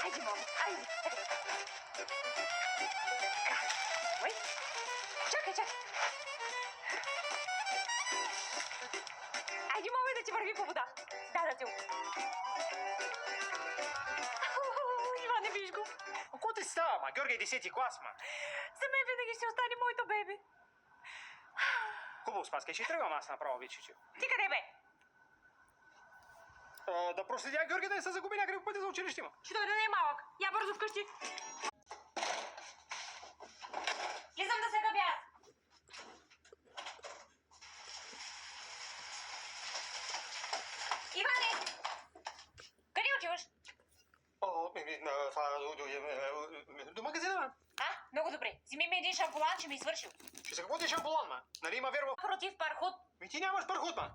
Айде, мамо, айде. Ой, чакай. Айде, мамо, да ти върви по вода. Да ти. Иване, виж го. Какво ти става, ма? Георги, 10-ти клас, ма. За мен винаги ще остане моето бебе. Хубаво, Спаска, ще тръгвам аз направо, вече. Ти къде бе? Да проследя Георги да не се загуби някъде по пътя за училище, ма. Ще дойде да не е малък. Я бързо вкъщи. Влизам да се гъбя аз. Иване! Къде отиваш? До магазина, ма. Много добре. Вземи ми един шампулан, че ми е свършил. Ще се какво ти шампулан, ма? Нали има верба? Против пархут. Ми ти нямаш пархут, ма.